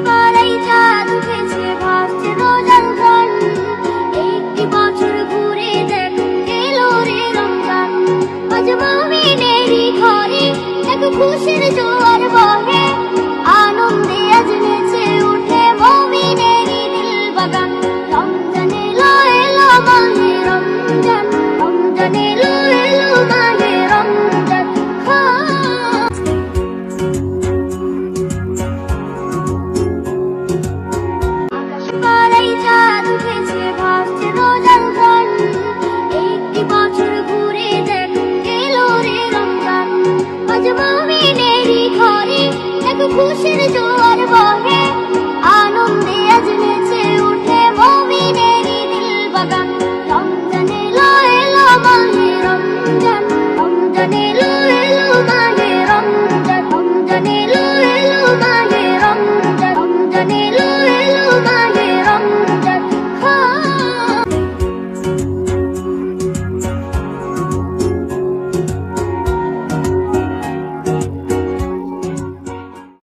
পাড়াই চাঁদ উঠেছে, ভাসছে রোজার গান। একটি বছর ঘুরে দেখ, এলো রে রমজান। আজ মুমিনেরই ঘরে এক খুশির জোয়ার বহে, আনন্দে আজ নেচে উঠে মুমিনেরই দিল বাগান। রমজান এলো, এলো মাহে রমজান, রমজান এলো, এলো মাহে রমজান। আকাশ পাড়াই চাঁদ উঠেছে, ভাসছে রোজার গান। একটি বছর ঘুরে দেখ, এলো রে রমজান। আজ মুমিনেরই ঘরে এক খুশির জোয়ার বহে, আনন্দে আজ নেচে উঠে মুমিনেরই দিল বাগান। রমজান এলো, এলো মাহে রমজান, রমজান এলো,